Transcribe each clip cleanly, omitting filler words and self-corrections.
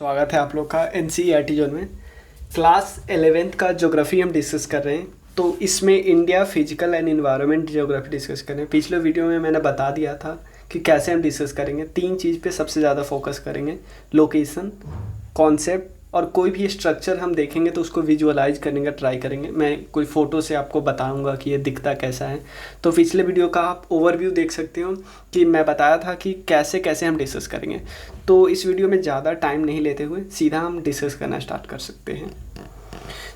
स्वागत है आप लोग का एनसीईआरटी जोन में। क्लास 11th का ज्योग्राफी हम डिस्कस कर रहे हैं। तो इसमें India physical and environment geography discuss कर रहे हैं। पिछले वीडियो में मैंने बता दिया था कि कैसे हम डिस्कस करेंगे। तीन चीज़ पे सबसे ज़्यादा फोकस करेंगे, लोकेशन, कॉन्सेप्ट और कोई भी स्ट्रक्चर हम देखेंगे तो उसको विजुअलाइज करने का ट्राई करेंगे। मैं कोई फ़ोटो से आपको बताऊंगा कि ये दिखता कैसा है। तो पिछले वीडियो का आप ओवरव्यू देख सकते हो कि मैं बताया था कि कैसे कैसे हम डिस्कस करेंगे। तो इस वीडियो में ज़्यादा टाइम नहीं लेते हुए सीधा हम डिस्कस करना स्टार्ट कर सकते हैं।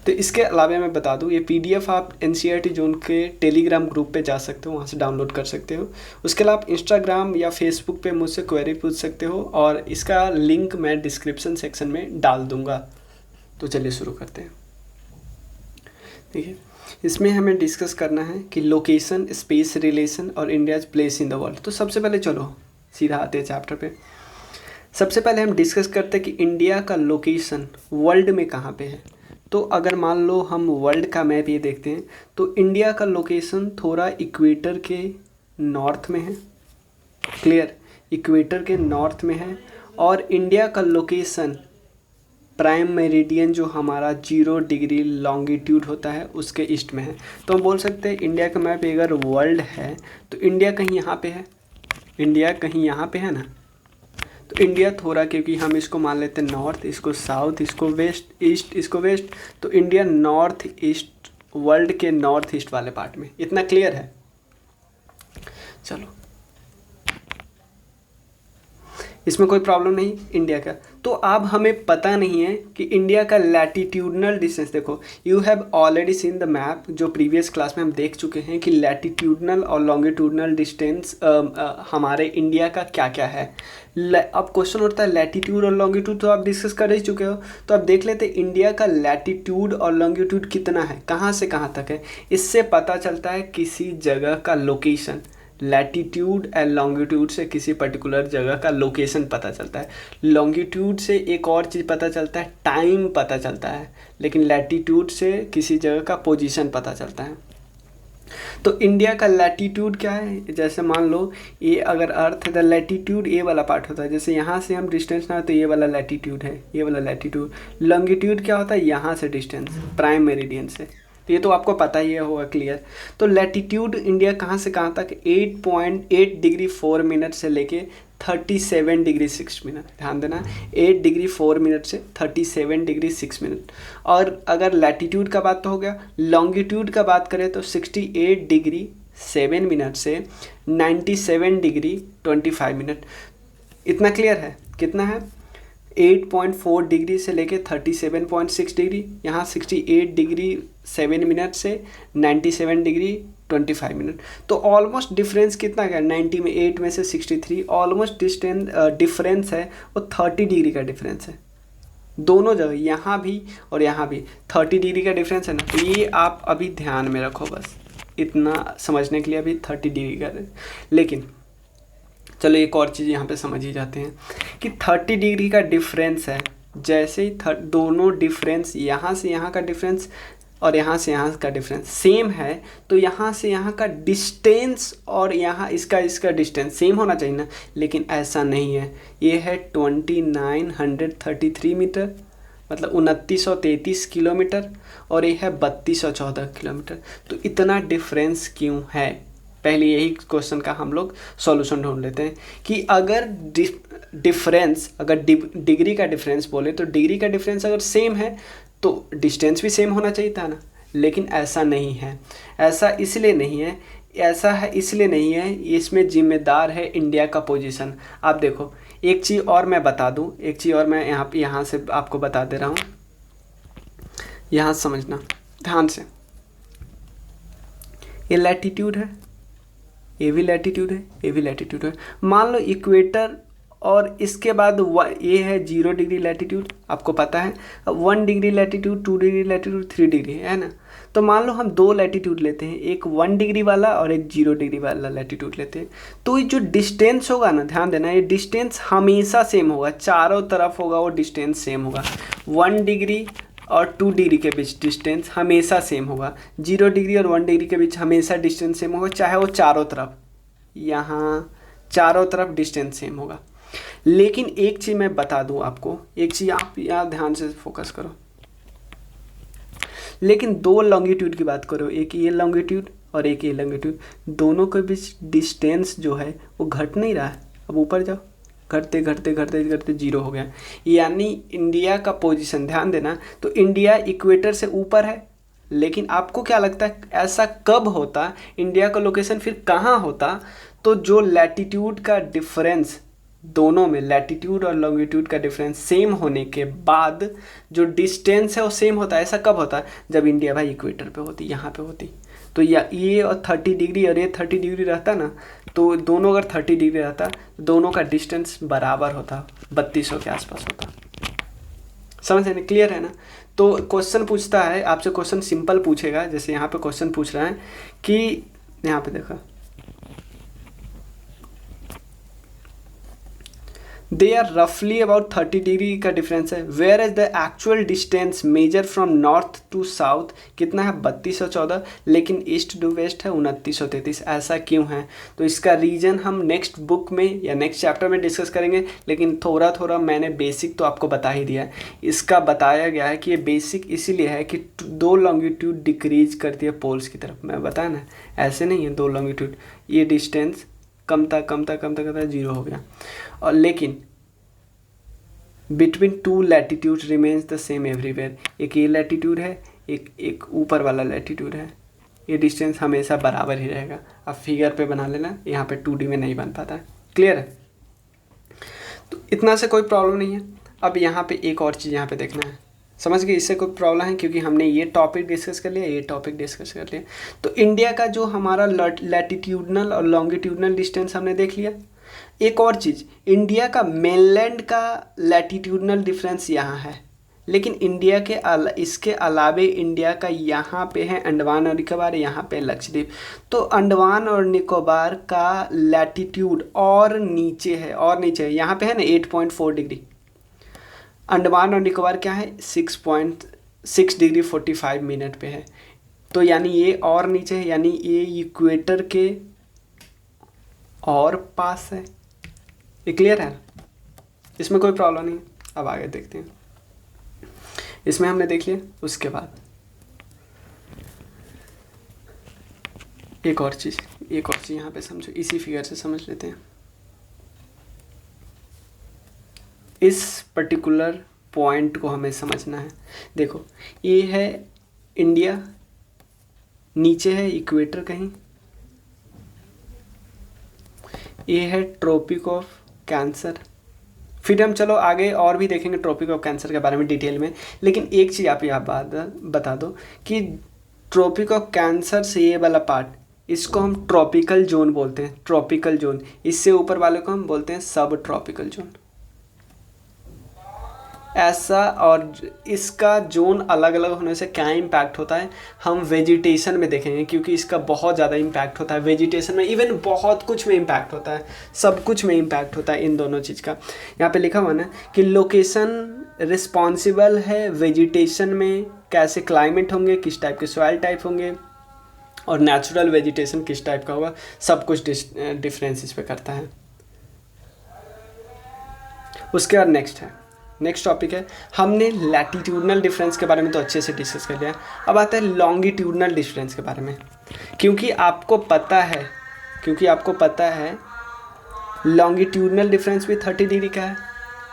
तो इसके अलावा मैं बता दूं, ये पीडीएफ आप एनसीईआरटी जोन के टेलीग्राम ग्रुप पे जा सकते हो, वहाँ से डाउनलोड कर सकते हो। उसके अलावा आप इंस्टाग्राम या फेसबुक पे मुझसे क्वेरी पूछ सकते हो और इसका लिंक मैं डिस्क्रिप्शन सेक्शन में डाल दूँगा। तो चलिए शुरू करते हैं। देखिए, इसमें हमें डिस्कस करना है कि लोकेशन, स्पेस रिलेशन और India's place in the world. तो सबसे पहले चलो सीधा आते हैं चैप्टर पे। सबसे पहले हम डिस्कस करते हैं कि इंडिया का लोकेशन वर्ल्ड में कहाँ पे है। तो अगर मान लो हम वर्ल्ड का मैप ये देखते हैं तो इंडिया का लोकेशन थोड़ा इक्वेटर के नॉर्थ में है। क्लियर, इक्वेटर के नॉर्थ में है। और इंडिया का लोकेशन प्राइम मेरिडियन जो हमारा 0 डिग्री लॉन्गिट्यूड होता है उसके ईस्ट में है। तो हम बोल सकते हैं इंडिया का मैप अगर वर्ल्ड है तो इंडिया कहीं यहाँ पे है, इंडिया कहीं यहाँ पे है ना। तो इंडिया थोड़ा, क्योंकि हम इसको मान लेते हैं नॉर्थ, इसको साउथ, इसको वेस्ट, ईस्ट, इसको वेस्ट, तो इंडिया नॉर्थ ईस्ट, वर्ल्ड के नॉर्थ ईस्ट वाले पार्ट में। इतना क्लियर है? चलो, इसमें कोई प्रॉब्लम नहीं इंडिया का। तो अब हमें पता नहीं है कि इंडिया का लैटिट्यूडनल डिस्टेंस। देखो, you have already seen the map, जो प्रीवियस क्लास में हम देख चुके हैं कि लैटिट्यूडनल और लॉन्गिट्यूडनल डिस्टेंस हमारे इंडिया का क्या क्या है। अब क्वेश्चन उठता है लैटिट्यूड और लॉन्गिट्यूड, तो आप डिस्कस कर ही चुके हो। तो अब देख लेते इंडिया का लैटिट्यूड और लॉन्गिट्यूड कितना है, कहाँ से कहाँ तक है। इससे पता चलता है किसी जगह का लोकेशन। लैटिट्यूड एंड लॉन्गिट्यूड से किसी पर्टिकुलर जगह का लोकेशन पता चलता है। लॉन्गिट्यूड से एक और चीज़ पता चलता है, टाइम पता चलता है। लेकिन लैटिट्यूड से किसी जगह का पोजीशन पता चलता है। तो इंडिया का लैटिट्यूड क्या है, जैसे मान लो ये अगर अर्थ है तो लैटिट्यूड ये वाला पार्ट होता है। जैसे यहाँ से हम डिस्टेंस ना, तो ये वाला लैटिट्यूड है, ये वाला लैटिट्यूड। लॉन्गिट्यूड क्या होता है, यहाँ से डिस्टेंस प्राइम मेरिडियन से। तो ये तो आपको पता ही होगा, क्लियर। तो लैटिट्यूड इंडिया कहाँ से कहाँ तक, 8.8 डिग्री 4 मिनट से लेके 37 डिग्री 6 मिनट। ध्यान देना, 8 डिग्री 4 मिनट से 37 डिग्री 6 मिनट। और अगर लैटिट्यूड का बात तो हो गया, लॉन्गिट्यूड का बात करें तो 68 डिग्री 7 मिनट से 97 डिग्री 25 मिनट। इतना क्लियर है? कितना है, 8.4 डिग्री से लेके 37.6 डिग्री, यहाँ 68 डिग्री 7 मिनट से 97 डिग्री 25 मिनट। तो ऑलमोस्ट डिफरेंस कितना है, 90 में 8 में से 63, ऑलमोस्ट डिफरेंस है वो 30 डिग्री का डिफरेंस है। दोनों जगह, यहाँ भी और यहाँ भी 30 डिग्री का डिफरेंस है ना। तो ये आप अभी ध्यान में रखो, बस इतना समझने के लिए अभी 30 डिग्री का। लेकिन चलो एक और चीज़ यहाँ पे समझ ही जाते हैं कि 30 डिग्री का डिफरेंस है। जैसे ही दोनों डिफरेंस, यहाँ से यहाँ का डिफरेंस और यहाँ से यहाँ का डिफरेंस सेम है, तो यहाँ से यहाँ का डिस्टेंस और यहाँ इसका डिस्टेंस सेम होना चाहिए ना। लेकिन ऐसा नहीं है। ये है 2933 मीटर, मतलब 2933 किलोमीटर, और ये है 3214 किलोमीटर। तो इतना डिफरेंस क्यों है, पहले यही क्वेश्चन का हम लोग सॉल्यूशन ढूंढ लेते हैं कि अगर डिफरेंस, अगर डिग्री का डिफरेंस बोले तो डिग्री का डिफरेंस अगर सेम है तो डिस्टेंस भी सेम होना चाहिए था ना। लेकिन ऐसा नहीं है। ऐसा इसलिए नहीं है, ऐसा है इसलिए नहीं है, इसमें जिम्मेदार है इंडिया का पोजीशन। आप देखो, एक चीज़ और मैं बता दूं, एक चीज़ और मैं यहाँ से आपको बता दे रहा हूँ, यहाँ समझना ध्यान से। ये लैटिट्यूड है, ये भी लैटिट्यूड है, ये भी लैटिट्यूड है। मान लो इक्वेटर और इसके बाद ये है 0 डिग्री लैटिट्यूड, आपको पता है। 1 degree latitude, 2 degree latitude, 3 degree है ना। तो मान लो हम 2 लैटिट्यूड लेते हैं, एक 1 डिग्री वाला और एक 0 डिग्री वाला लैटिट्यूड लेते हैं। तो ये जो डिस्टेंस होगा ना, ध्यान देना, ये डिस्टेंस हमेशा सेम होगा, चारों तरफ होगा वो डिस्टेंस सेम होगा। 1 डिग्री और 2 डिग्री के बीच डिस्टेंस हमेशा सेम होगा। 0 डिग्री और 1 डिग्री के बीच हमेशा डिस्टेंस सेम होगा, चाहे वो चारों तरफ, यहाँ चारों तरफ डिस्टेंस सेम होगा। लेकिन एक चीज़ मैं बता दूं आपको, एक चीज़ आप यहाँ ध्यान से फोकस करो, लेकिन दो लॉन्गिट्यूड की बात करो, एक ये लॉन्गिट्यूड और एक ये लॉन्गिट्यूड, दोनों के बीच डिस्टेंस जो है वो घट नहीं रहा है। अब ऊपर जाओ, घटते घटते घटते घटते जीरो हो गया। यानी इंडिया का पोजीशन ध्यान देना, तो इंडिया इक्वेटर से ऊपर है, लेकिन आपको क्या लगता है ऐसा कब होता, इंडिया का लोकेशन फिर कहाँ होता? तो जो लैटिट्यूड का डिफरेंस, दोनों में लैटिट्यूड और लॉन्गिट्यूड का डिफरेंस सेम होने के बाद जो डिस्टेंस है वो सेम होता है। ऐसा कब होता है? जब इंडिया भाई इक्वेटर पे होती, यहाँ पे होती। तो ये और 30 डिग्री और ये 30 डिग्री रहता ना, तो दोनों अगर 30 डिग्री रहता, दोनों का डिस्टेंस बराबर होता, 3200 के आसपास होता। समझ रहे? क्लियर है ना? तो क्वेश्चन पूछता है आपसे, क्वेश्चन सिंपल पूछेगा, जैसे यहाँ पे क्वेश्चन पूछ रहा है कि यहाँ पे देखो, दे आर रफली अबाउट 30 डिग्री का डिफरेंस है। Where is the actual distance measure from north to south कितना है? 3214, लेकिन ईस्ट टू वेस्ट है 2933। ऐसा क्यों है? तो इसका रीजन हम नेक्स्ट बुक में या नेक्स्ट चैप्टर में डिस्कस करेंगे, लेकिन थोड़ा थोड़ा मैंने बेसिक तो आपको बता ही दिया है। इसका बताया गया है कि ये बेसिक इसीलिए है कि दो लॉन्गिट्यूड डिक्रीज करती है पोल्स की तरफ। मैं बताया ना, ऐसे नहीं है दो लॉन्गिट्यूड, ये डिस्टेंस कमता कमता कमता कमता जीरो हो गया। और लेकिन between two latitude remains the same everywhere. एक ये लैटिट्यूड है, एक ऊपर वाला लैटिट्यूड है, ये डिस्टेंस हमेशा बराबर ही रहेगा। अब फिगर पे बना लेना, यहाँ पे 2D में नहीं बन पाता है। क्लियर है? तो इतना से कोई प्रॉब्लम नहीं है। अब यहाँ पे एक और चीज़ यहाँ पे देखना है, समझ गए? इससे कोई प्रॉब्लम है? क्योंकि हमने ये टॉपिक डिस्कस कर लिया, ये टॉपिक डिस्कस कर लिया। तो इंडिया का जो हमारा लैटिट्यूडनल और लॉन्गिट्यूडनल डिस्टेंस हमने देख लिया। एक और चीज़, इंडिया का मेनलैंड का लैटिट्यूडनल डिफरेंस यहाँ है, लेकिन इंडिया के इसके अलावे इंडिया का यहाँ पे है अंडमान और निकोबार, यहाँ पे लक्षद्वीप। तो अंडमान और निकोबार का लैटिट्यूड और नीचे है, और नीचे है, यहाँ पे है ना 8.4 डिग्री। अंडमान और निकोबार क्या है? 6.6 डिग्री 45 मिनट पे है। तो यानी ये और नीचे है, यानी ये इक्वेटर के और पास है। ये क्लियर है? इसमें कोई प्रॉब्लम नहीं। अब आगे देखते हैं, इसमें हमने देख लिया। उसके बाद एक और चीज़ यहाँ पे समझो, इसी फिगर से समझ लेते हैं। इस पर्टिकुलर पॉइंट को हमें समझना है। देखो, ये है इंडिया, नीचे है इक्वेटर कहीं, ये है ट्रॉपिक ऑफ कैंसर। फिर हम चलो आगे और भी देखेंगे ट्रॉपिक ऑफ कैंसर के बारे में डिटेल में, लेकिन एक चीज़ आप यहाँ बात बता दो कि ट्रॉपिक ऑफ कैंसर से ये वाला पार्ट, इसको हम ट्रॉपिकल जोन बोलते हैं, ट्रॉपिकल जोन। इससे ऊपर वाले को हम बोलते हैं सब ट्रॉपिकल जोन। ऐसा, और इसका जोन अलग अलग होने से क्या इम्पैक्ट होता है हम वेजिटेशन में देखेंगे, क्योंकि इसका बहुत ज़्यादा इम्पैक्ट होता है वेजिटेशन में, इवन बहुत कुछ में इम्पैक्ट होता है, सब कुछ में इम्पैक्ट होता है इन दोनों चीज़ का। यहाँ पे लिखा हुआ ना कि लोकेशन रिस्पॉन्सिबल है वेजिटेशन में, कैसे क्लाइमेट होंगे, किस टाइप के सॉइल टाइप होंगे, और नेचुरल वेजिटेशन किस टाइप का होगा, सब कुछ डिफरेंस इस पे करता है। उसके बाद नेक्स्ट टॉपिक है, हमने लैटिट्यूडनल डिफरेंस के बारे में तो अच्छे से डिस्कस कर लिया। अब आता है लॉन्गिट्यूडनल डिफरेंस के बारे में। क्योंकि आपको पता है लॉन्गिट्यूडनल डिफरेंस भी 30 डिग्री का है,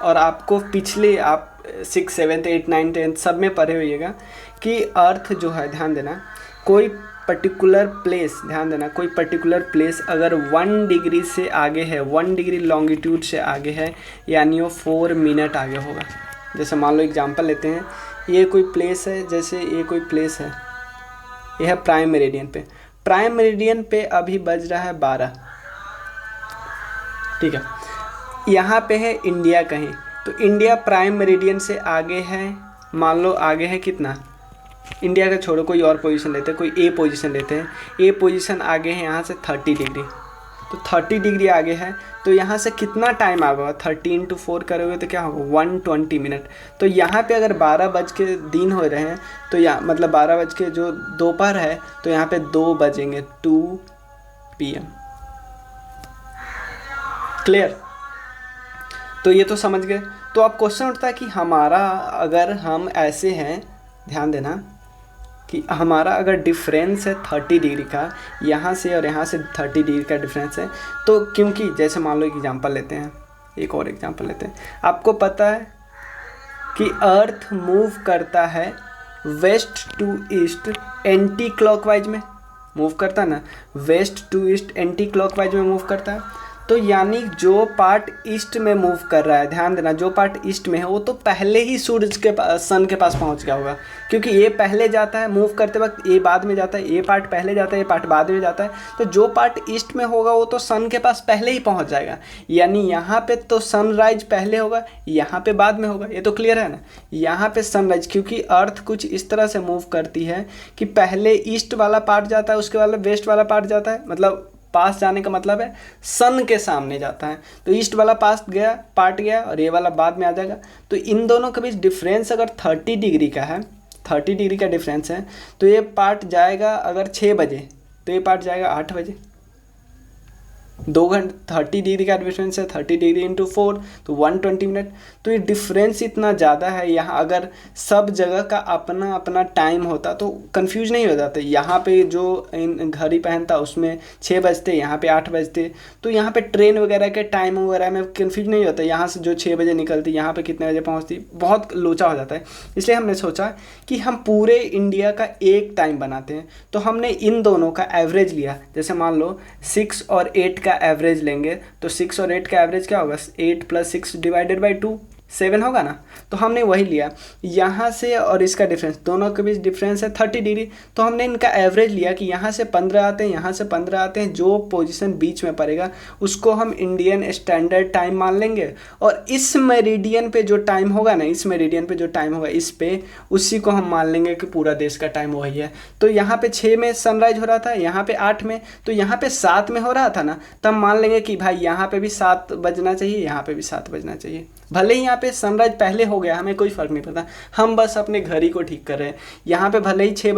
और आपको पिछले आप 6, 7, 8, 9, 10 सब में पढ़े होइएगा कि अर्थ जो है, ध्यान देना, कोई पर्टिकुलर प्लेस अगर 1 डिग्री से आगे है, 1 डिग्री लॉन्गिट्यूड से आगे है, यानी वो 4 मिनट आगे होगा। जैसे मान लो एग्जांपल लेते हैं, ये कोई प्लेस है, जैसे ये कोई प्लेस है, ये है प्राइम मेरिडियन पे अभी बज रहा है 12, ठीक है। यहाँ पे है इंडिया कहीं, तो इंडिया प्राइम मेरिडियन से आगे है, मान लो आगे है कितना, इंडिया का छोड़ो, कोई और पोजीशन लेते हैं, कोई ए पोजीशन लेते हैं, ए पोजीशन आगे है यहाँ से 30 डिग्री, तो 30 डिग्री आगे है, तो यहाँ से कितना टाइम आगे होगा, 30 × 4 करोगे तो क्या होगा, 120 मिनट। तो यहाँ पे अगर 12 बज के दिन हो रहे हैं, तो यहाँ मतलब 12 बज के जो दोपहर है, तो यहाँ पे 2 बजेंगे, 2 PM। क्लियर? तो ये तो समझ गए। तो अब क्वेश्चन उठता है कि हमारा अगर हम ऐसे हैं, ध्यान देना कि हमारा अगर डिफरेंस है 30 डिग्री का, यहाँ से और यहाँ से 30 डिग्री का डिफरेंस है, तो क्योंकि जैसे मान लो एक एग्जांपल लेते हैं, एक और एग्जांपल लेते हैं। आपको पता है कि अर्थ मूव करता है west to east anti clockwise में मूव करता है ना, west to east anti clockwise में मूव करता है। तो यानी जो पार्ट ईस्ट में मूव कर रहा है, ध्यान देना, जो पार्ट ईस्ट में है वो तो पहले ही सूरज के पास, सन के पास पहुंच गया होगा, क्योंकि ये पहले जाता है मूव करते वक्त, ये बाद में जाता है, ये पार्ट पहले जाता है, ये पार्ट बाद में जाता है। तो जो पार्ट ईस्ट में होगा वो तो सन के पास पहले ही पहुंच जाएगा, यानी यहाँ पे तो सनराइज पहले होगा, यहाँ पे बाद में होगा। ये तो क्लियर है ना। यहाँ पे सनराइज, क्योंकि अर्थ कुछ इस तरह से मूव करती है कि पहले ईस्ट वाला पार्ट जाता है, उसके बाद वेस्ट वाला पार्ट जाता है, मतलब पास जाने का मतलब है सन के सामने जाता है। तो ईस्ट वाला पास गया, पार्ट गया, और ये वाला बाद में आ जाएगा। तो इन दोनों के बीच डिफरेंस अगर 30 डिग्री का है, 30 डिग्री का डिफरेंस है, तो ये पार्ट जाएगा अगर 6 बजे, तो ये पार्ट जाएगा 8 बजे। 2 घंटे 30 डिग्री का डिफरेंस है, 30 डिग्री इंटू 4 तो 120 मिनट। तो ये डिफरेंस इतना ज़्यादा है। यहाँ अगर सब जगह का अपना अपना टाइम होता तो कंफ्यूज नहीं हो जाते। यहाँ पे जो घड़ी पहनता उसमें 6 बजते, यहाँ पे 8 बजते, तो यहाँ पे ट्रेन वगैरह के टाइम वगैरह में कंफ्यूज नहीं होता। यहाँ से जो 6 बजे निकलती, यहाँ पे कितने बजे पहुँचती, बहुत लोचा हो जाता है। इसलिए हमने सोचा कि हम पूरे इंडिया का एक टाइम बनाते हैं। तो हमने इन दोनों का एवरेज लिया। जैसे मान लो 6 और 8 का एवरेज लेंगे, तो 6 और 8 का एवरेज क्या होगा, 8 + 6 डिवाइडेड बाई 2 7 होगा ना। तो हमने वही लिया। यहाँ से और इसका डिफरेंस, दोनों के बीच डिफरेंस है 30 डिग्री। तो हमने इनका एवरेज लिया कि यहाँ से 15 आते हैं, यहाँ से 15 आते हैं, जो पोजीशन बीच में पड़ेगा उसको हम इंडियन स्टैंडर्ड टाइम मान लेंगे। और इस मेरिडियन पे जो टाइम होगा ना, इस मेरिडियन पे जो टाइम होगा, इस पे उसी को हम मान लेंगे कि पूरा देश का टाइम वही है। तो यहाँ पे 6 में सनराइज हो रहा था, यहाँ पे 8 में, तो यहाँ पे 7 में हो रहा था ना, तब मान लेंगे कि भाई यहाँ पे भी 7 बजना चाहिए, यहाँ पे भी 7 बजना चाहिए। भले ही यहाँ पे सनराइज पहले हो गया, हमें कोई फ़र्क नहीं पड़ता, हम बस अपने घड़ी को ठीक कर रहे हैं। यहाँ पे भले ही 6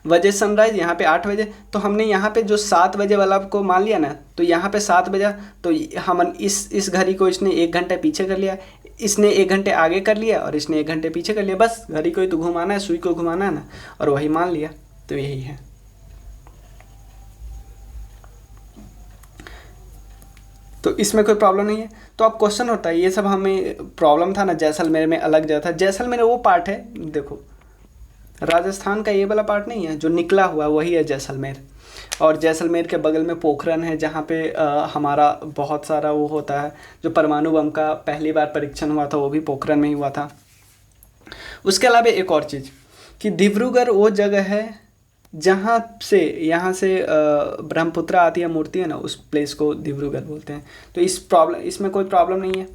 बजे सनराइज, यहाँ पे 8 बजे, तो हमने यहाँ पे जो 7 बजे वाला को मान लिया ना, तो यहाँ पे 7 बजा, तो हम इस घड़ी को इसने 1 घंटे पीछे कर लिया, इसने 1 घंटे आगे कर लिया, और इसने 1 घंटे पीछे कर लिया। बस घड़ी को ही तो घुमाना है, सुई को घुमाना है ना, और वही मान लिया। तो यही है। तो इसमें कोई प्रॉब्लम नहीं है। तो अब क्वेश्चन होता है, ये सब हमें प्रॉब्लम था ना, जैसलमेर में अलग जगह था। जैसलमेर वो पार्ट है, देखो राजस्थान का ये वाला पार्ट नहीं है, जो निकला हुआ वही है जैसलमेर। और जैसलमेर के बगल में पोखरन है, जहाँ पे हमारा बहुत सारा वो होता है, जो परमाणु बम का पहली बार परीक्षण हुआ था वो भी पोखरन में ही हुआ था। उसके अलावा एक और चीज़ कि डिब्रूगढ़ वो जगह है जहाँ से, यहाँ से ब्रह्मपुत्र आती है मूर्ति है ना, उस प्लेस को डिब्रूगढ़ बोलते हैं। तो इसमें कोई प्रॉब्लम नहीं है।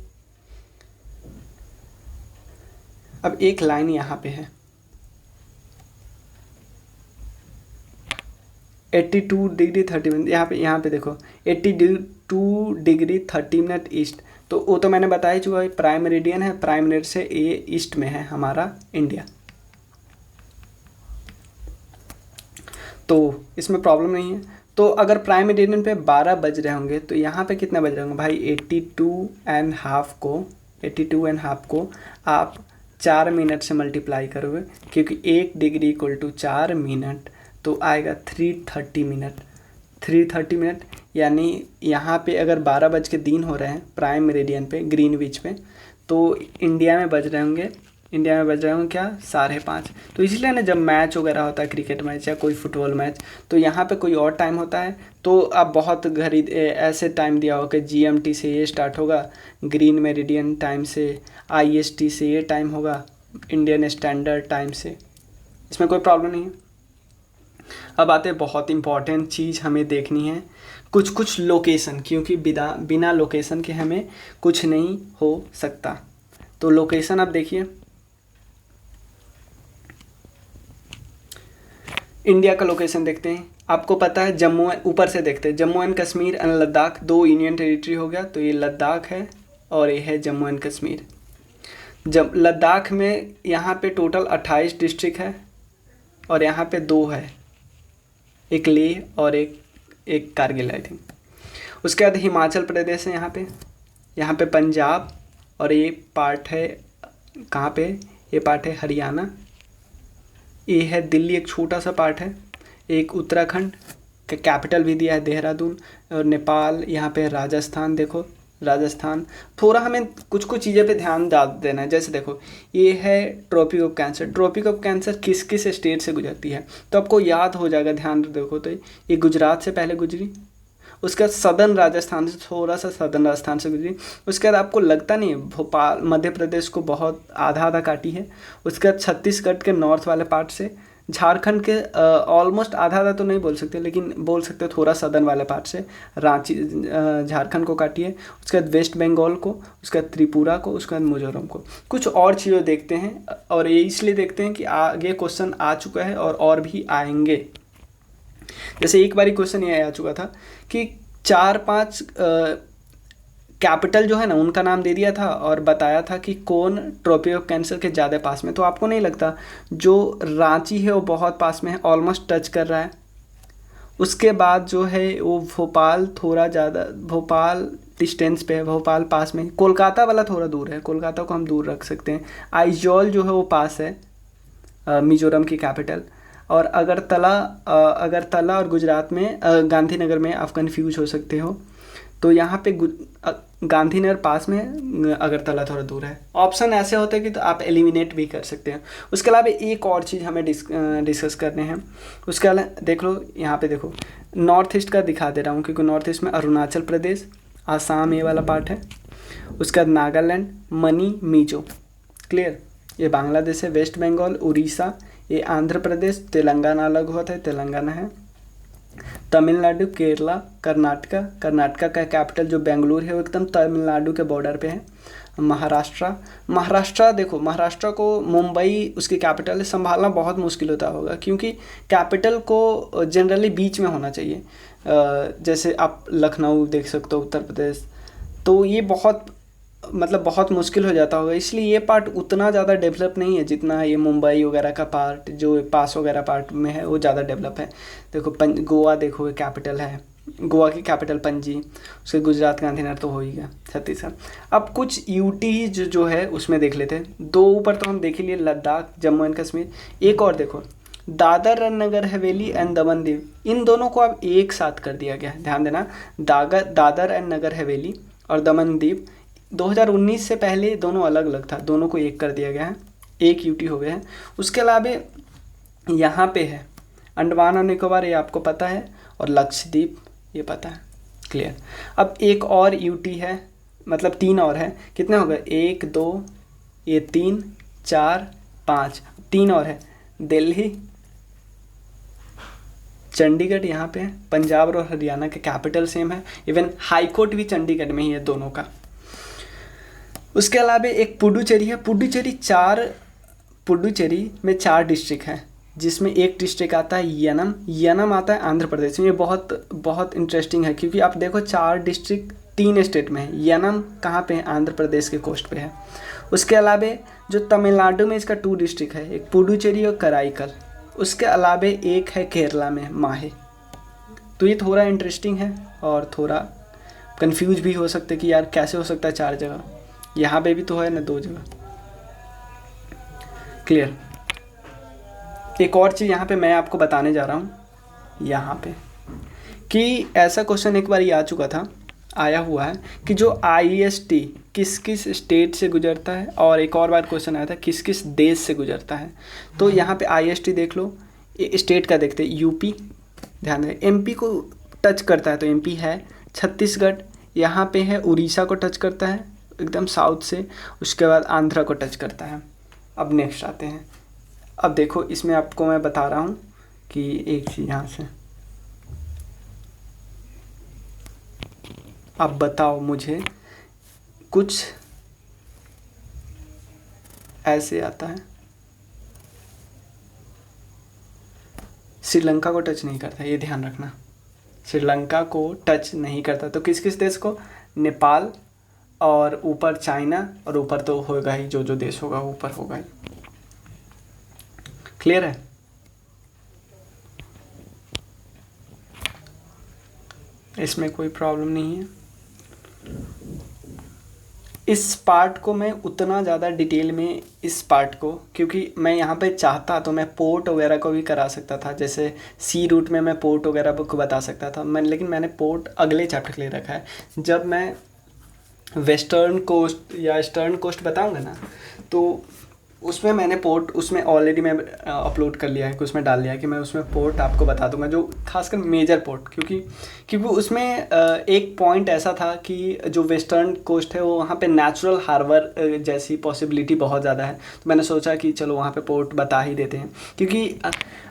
अब एक लाइन यहाँ पे है 82 डिग्री 30 मिनट, यहाँ पे देखो 82 डिग्री 30 मिनट ईस्ट। तो वो तो मैंने बता ही चुका है, प्राइम मेरिडियन है, प्राइम मेरिडियन से ये ईस्ट में है हमारा इंडिया। तो इसमें प्रॉब्लम नहीं है। तो अगर प्राइम मेरिडियन पे 12 बज रहे होंगे, तो यहाँ पे कितने बज रहे होंगे भाई, 82.5 को आप 4 मिनट से मल्टीप्लाई करोगे, क्योंकि 1 डिग्री इक्वल टू 4 मिनट, तो आएगा 330 मिनट। 330 मिनट यानी यहाँ पे अगर 12 बज के 3 हो रहे हैं प्राइम मेरिडियन पे, ग्रीनविच पे, तो इंडिया में बज रहे होंगे क्या, 5:30। तो इसलिए ना जब मैच वगैरह होता है, क्रिकेट मैच या कोई फुटबॉल मैच, तो यहाँ पे कोई और टाइम होता है। तो अब बहुत घड़ी ऐसे टाइम दिया होगा कि GMT से ये स्टार्ट होगा, ग्रीन मेरिडियन टाइम से, IST से ये टाइम होगा, इंडियन स्टैंडर्ड टाइम से। इसमें कोई प्रॉब्लम नहीं है। अब आते हैं बहुत इंपॉर्टेंट चीज़ हमें देखनी है, कुछ लोकेशन, क्योंकि बिना लोकेशन के हमें कुछ नहीं हो सकता। तो लोकेशन आप देखिए, इंडिया का लोकेशन देखते हैं। आपको पता है जम्मू, ऊपर से देखते हैं, Jammu and Kashmir and Ladakh 2 union territory हो गया। तो ये लद्दाख है और ये है जम्मू एंड कश्मीर। जब लद्दाख में यहाँ पे टोटल 28 डिस्ट्रिक्ट है, और यहाँ पे 2 है, एक लेह और एक कारगिल आई थिंक। उसके बाद हिमाचल प्रदेश है, यहाँ पे यहाँ पे पंजाब, और ये पार्ट है कहाँ पे, ये पार्ट है हरियाणा, ये है दिल्ली, एक छोटा सा पार्ट है, एक उत्तराखंड का कैपिटल भी दिया है देहरादून, और नेपाल, यहाँ पे राजस्थान, देखो राजस्थान। थोड़ा हमें कुछ कुछ चीज़ें पे ध्यान देना है, जैसे देखो ये है Tropic of Cancer, Tropic of Cancer किस किस स्टेट से गुजरती है, तो आपको याद हो जाएगा, ध्यान देखो तो ये गुजरात से पहले गुजरी, उसके बाद सदर्न राजस्थान से, थोड़ा सा सदर्न राजस्थान से गुजरी, उसके बाद आपको लगता नहीं है भोपाल मध्य प्रदेश को बहुत आधा आधा काटी है, उसके बाद छत्तीसगढ़ के नॉर्थ वाले पार्ट से, झारखंड के ऑलमोस्ट आधा आधा तो नहीं बोल सकते, लेकिन बोल सकते हो थोड़ा सदर्न वाले पार्ट से रांची झारखंड को काटी है, उसके बाद वेस्ट बंगाल को, उसके बाद त्रिपुरा को, उसके बाद मिजोरम को। कुछ और चीज़ें देखते हैं, और ये इसलिए देखते हैं कि आगे क्वेश्चन आ चुका है और भी आएंगे। जैसे एक बारी क्वेश्चन ये आ चुका था कि 4-5 कैपिटल जो है ना उनका नाम दे दिया था और बताया था कि कौन ट्रॉपिक ऑफ कैंसर के ज़्यादा पास में, तो आपको नहीं लगता जो रांची है वो बहुत पास में है, ऑलमोस्ट टच कर रहा है। उसके बाद जो है वो भोपाल, थोड़ा ज़्यादा भोपाल डिस्टेंस पे है, भोपाल पास में, कोलकाता वाला थोड़ा दूर है, कोलकाता को हम दूर रख सकते हैं। आइजॉल जो है वो पास है, मिजोरम की कैपिटल। और अगरतला और गुजरात में गांधीनगर में आप कन्फ्यूज हो सकते हो, तो यहाँ पे गांधीनगर पास में, अगरतला थोड़ा दूर है। ऑप्शन ऐसे होते हैं कि तो आप एलिमिनेट भी कर सकते हैं। उसके अलावा एक और चीज़ हमें डिस्कस करने हैं। उसके अलावा देख लो, यहाँ पे देखो नॉर्थ ईस्ट का दिखा दे रहा हूँ, क्योंकि नॉर्थ ईस्ट में अरुणाचल प्रदेश, आसाम ये वाला पार्ट है, उसके बाद नागालैंड, मणि, मिजो, क्लियर, ये बांग्लादेश है, वेस्ट बंगाल, उड़ीसा, ये आंध्र प्रदेश, तेलंगाना अलग होता है, तेलंगाना है, तमिलनाडु, केरला, कर्नाटका का कैपिटल जो बेंगलुरु है वो एकदम तमिलनाडु के बॉर्डर पे है, महाराष्ट्र देखो, महाराष्ट्र को मुंबई उसकी कैपिटल है, संभालना बहुत मुश्किल होता होगा, क्योंकि कैपिटल को जनरली बीच में होना चाहिए। जैसे आप लखनऊ देख सकते हो, उत्तर प्रदेश, तो ये बहुत मुश्किल हो जाता होगा, इसलिए ये पार्ट उतना ज़्यादा डेवलप नहीं है जितना ये मुंबई वगैरह का पार्ट, जो पास वगैरह पार्ट में है वो ज़्यादा डेवलप है। देखो गोवा, देखो कैपिटल है, गोवा की कैपिटल पणजी, उसके गुजरात गांधीनगर तो हो ही गया, छत्तीसगढ़। अब कुछ यूटी जो है उसमें देख लेते हैं। 2 ऊपर तो हम देख लिए, लद्दाख, जम्मू एंड कश्मीर। एक और देखो, दादर एंड नगर हवेली एंड दमन दीव, इन दोनों को अब एक साथ कर दिया गया है, ध्यान देना, दादर एंड नगर हवेली और दमन दीव 2019 से पहले दोनों अलग अलग था, दोनों को एक कर दिया गया है, एक यूटी हो गया है। उसके अलावा यहाँ पे है अंडमान और निकोबार, ये आपको पता है, और लक्षद्वीप ये पता है, क्लियर। अब एक और यूटी है, मतलब 3 और है, कितने हो गए, 1 2 ये 3 4 5, 3 और है, दिल्ली, चंडीगढ़ यहाँ पे है, पंजाब और हरियाणा के कैपिटल सेम है, इवन हाई कोर्ट भी चंडीगढ़ में ही है दोनों का। उसके अलावा एक पुडुचेरी है, पुडुचेरी में 4 डिस्ट्रिक्ट हैं, जिसमें एक डिस्ट्रिक्ट आता है यनम आता है आंध्र प्रदेश में। ये बहुत इंटरेस्टिंग है, क्योंकि आप देखो 4 डिस्ट्रिक्ट 3 स्टेट में है, यनम कहाँ पे है, आंध्र प्रदेश के कोस्ट पे है। उसके अलावा जो तमिलनाडु में इसका 2 डिस्ट्रिक्ट है, एक पुडुचेरी और कराईकल। उसके अलावा एक है केरला में, माहे। तो ये थोड़ा इंटरेस्टिंग है और थोड़ा कंफ्यूज भी हो सकते कि यार कैसे हो सकता है 4 जगह, यहाँ पे भी तो है ना 2 जगह, क्लियर। एक और चीज़ यहाँ पे मैं आपको बताने जा रहा हूँ यहाँ पे, कि ऐसा क्वेश्चन एक बार आ चुका था, आया हुआ है कि जो IST किस किस स्टेट से गुजरता है, और एक और बार क्वेश्चन आया था किस किस देश से गुजरता है। तो यहाँ पे IST देख लो, ये स्टेट का देखते हैं, यूपी, ध्यान दें, MP को टच करता है तो MP है, छत्तीसगढ़ यहाँ पे है, उड़ीसा को टच करता है एकदम साउथ से, उसके बाद आंध्रा को टच करता है। अब नेक्स्ट आते हैं, अब देखो इसमें आपको मैं बता रहा हूँ कि एक चीज़ यहाँ से, अब बताओ मुझे, कुछ ऐसे आता है, श्रीलंका को टच नहीं करता, ये ध्यान रखना, श्रीलंका को टच नहीं करता। तो किस किस देश को, नेपाल, और ऊपर चाइना, और ऊपर तो होगा ही, जो देश होगा ऊपर होगा ही, क्लियर है। इसमें कोई प्रॉब्लम नहीं है। इस पार्ट को मैं उतना ज़्यादा डिटेल में इस पार्ट को, क्योंकि मैं यहाँ पे चाहता तो मैं पोर्ट वगैरह को भी करा सकता था, जैसे सी रूट में मैं पोर्ट वगैरह को बता सकता था लेकिन मैंने पोर्ट अगले चैप्टर के लिए रखा है। जब मैं वेस्टर्न कोस्ट या ईस्टर्न कोस्ट बताऊँगा ना, तो उसमें मैंने पोर्ट उसमें ऑलरेडी मैं अपलोड कर लिया है कि उसमें डाल लिया है कि मैं उसमें पोर्ट आपको बता दूंगा, जो खासकर मेजर पोर्ट, क्योंकि उसमें एक पॉइंट ऐसा था कि जो वेस्टर्न कोस्ट है वो वहाँ पे नेचुरल हार्बर जैसी पॉसिबिलिटी बहुत ज़्यादा है। तो मैंने सोचा कि चलो वहाँ पे पोर्ट बता ही देते हैं, क्योंकि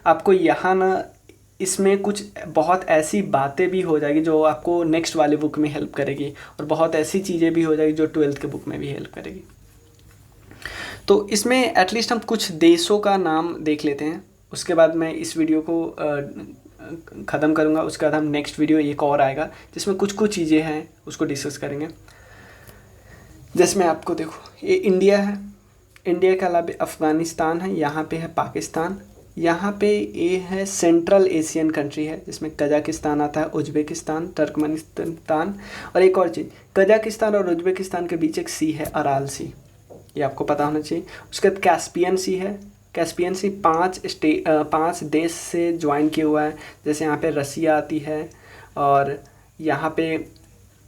आपको यहाँ ना इसमें कुछ बहुत ऐसी बातें भी हो जाएगी जो आपको नेक्स्ट वाली बुक में हेल्प करेगी, और बहुत ऐसी चीज़ें भी हो जाएगी जो 12th के बुक में भी हेल्प करेगी। तो इसमें एटलीस्ट हम कुछ देशों का नाम देख लेते हैं, उसके बाद मैं इस वीडियो को ख़त्म करूँगा। उसके बाद हम नेक्स्ट वीडियो एक और आएगा जिसमें कुछ चीज़ें हैं उसको डिस्कस करेंगे। जिसमें आपको देखो ये इंडिया है, इंडिया के अलावा अफ़गानिस्तान है, यहाँ पे है पाकिस्तान, यहाँ पे ये है सेंट्रल एशियन कंट्री है जिसमें कजाकिस्तान आता है, उज़्बेकिस्तान, तुर्कमेनिस्तान, और एक और चीज़, कजाकिस्तान और उज़्बेकिस्तान के बीच एक सी है, अराल सी, ये आपको पता होना चाहिए। उसके बाद कैस्पियन सी है, कैस्पियन सी 5 देश से ज्वाइन किया हुआ है, जैसे यहाँ पे रसिया आती है, और यहाँ पे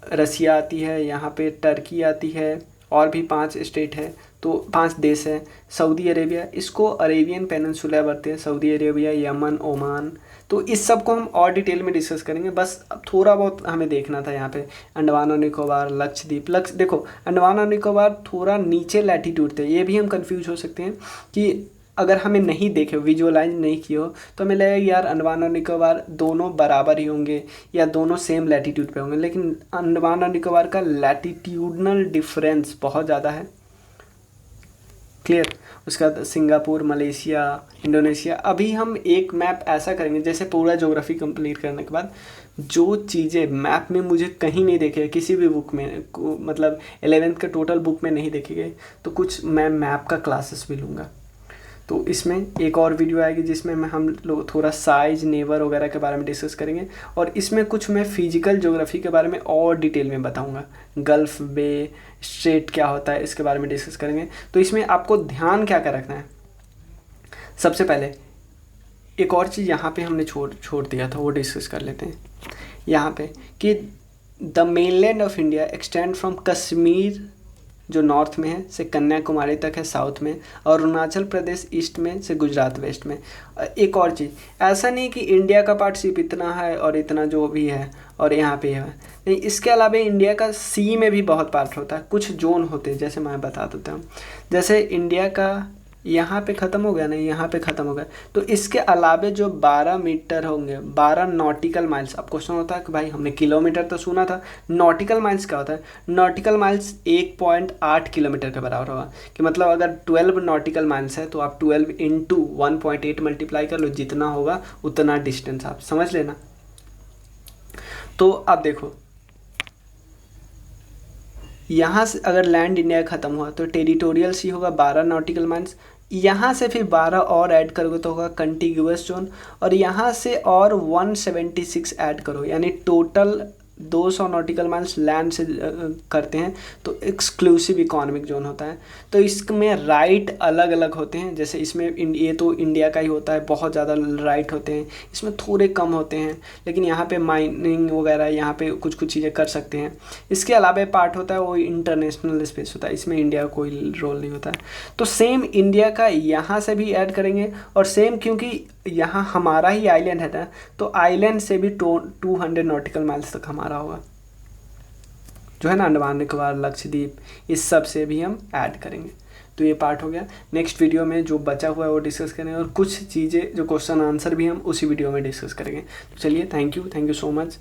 रसिया आती है, यहाँ पे टर्की आती है, और भी 5 स्टेट है, तो 5 देश है। सऊदी अरेबिया, इसको अरेबियन पेनिनसुला बोलते हैं, सऊदी अरेबिया, यमन, ओमान। तो इस सब को हम और डिटेल में डिस्कस करेंगे, बस अब थोड़ा बहुत हमें देखना था यहाँ पे। अंडमान और निकोबार, लक्षद्वीप, देखो अंडमान और निकोबार थोड़ा नीचे लैटीट्यूड थे, ये भी हम कंफ्यूज हो सकते हैं कि अगर हमें नहीं देखे, विजुअलाइज नहीं किए हो, तो हमें लगेगा यार अंडमान और निकोबार दोनों बराबर ही होंगे या दोनों सेम लैटीट्यूड पे होंगे, लेकिन अंडमान और निकोबार का लैटीट्यूडनल डिफरेंस बहुत ज़्यादा है। क्लियर। उसके बाद सिंगापुर, मलेशिया, इंडोनेशिया। अभी हम एक मैप ऐसा करेंगे, जैसे पूरा ज्योग्राफी कंप्लीट करने के बाद जो चीज़ें मैप में मुझे कहीं नहीं देखे, किसी भी बुक में, मतलब 11th के टोटल बुक में नहीं देखे गए, तो कुछ मैं मैप का क्लासेस भी लूँगा। तो इसमें एक और वीडियो आएगी जिसमें हम लोग थोड़ा साइज, नेवर वगैरह के बारे में डिस्कस करेंगे, और इसमें कुछ मैं फिजिकल ज्योग्राफी के बारे में और डिटेल में बताऊंगा। गल्फ बे, स्ट्रेट क्या होता है, इसके बारे में डिस्कस करेंगे। तो इसमें आपको ध्यान क्या रखना है, सबसे पहले एक और चीज़ यहाँ पे हमने छोड़ दिया था, वो डिस्कस कर लेते हैं यहाँ पे, कि the mainland of India extend from Kashmir जो नॉर्थ में है से कन्याकुमारी तक है साउथ में, और अरुणाचल प्रदेश ईस्ट में से गुजरात वेस्ट में। एक और चीज़, ऐसा नहीं कि इंडिया का पार्ट सिर्फ इतना है और इतना जो भी है और यहाँ पे है नहीं, इसके अलावा इंडिया का सी में भी बहुत पार्ट होता है, कुछ जोन होते हैं, जैसे मैं बता देता हूँ। जैसे इंडिया का यहाँ पे ख़त्म हो गया ना, यहाँ पे ख़त्म हो गया, तो इसके अलावे जो 12 मीटर होंगे, 12 नॉटिकल माइल्स। अब क्वेश्चन होता है कि भाई हमने किलोमीटर तो सुना था, नॉटिकल माइल्स क्या होता है? नॉटिकल माइल्स 1.8 किलोमीटर के बराबर होगा, कि मतलब अगर 12 नॉटिकल माइल्स है तो आप 12 इंटू 1.8 मल्टीप्लाई कर लो, जितना होगा उतना डिस्टेंस आप समझ लेना। तो अब देखो, यहाँ से अगर लैंड इंडिया ख़त्म हुआ तो टेरिटोरियल सी होगा 12 नॉटिकल माइल्स, यहाँ से फिर 12 और ऐड करोगे तो होगा कंटिग्यूअस जोन, और यहाँ से और 176 ऐड करो, यानी टोटल 200 नॉटिकल माइल्स लैंड से करते हैं, तो एक्सक्लूसिव इकोनॉमिक जोन होता है। तो इसमें राइट अलग अलग होते हैं, जैसे इसमें ये तो इंडिया का ही होता है, बहुत ज़्यादा राइट होते हैं, इसमें थोड़े कम होते हैं, लेकिन यहाँ पे माइनिंग वगैरह यहाँ पे कुछ चीज़ें कर सकते हैं। इसके अलावा पार्ट होता है वो इंटरनेशनल स्पेस होता है, इसमें इंडिया का कोई रोल नहीं होता है। तो सेम इंडिया का यहाँ से भी ऐड करेंगे, और सेम क्योंकि यहाँ हमारा ही आइलैंड है ना, तो आइलैंड से भी 200 नॉटिकल माइल्स तक हमारा होगा, जो है ना, अंडमान निकोबार, लक्षद्वीप, इस सब से भी हम ऐड करेंगे। तो ये पार्ट हो गया। नेक्स्ट वीडियो में जो बचा हुआ है वो डिस्कस करेंगे, और कुछ चीज़ें जो क्वेश्चन आंसर भी हम उसी वीडियो में डिस्कस करेंगे। तो चलिए, थैंक यू सो मच।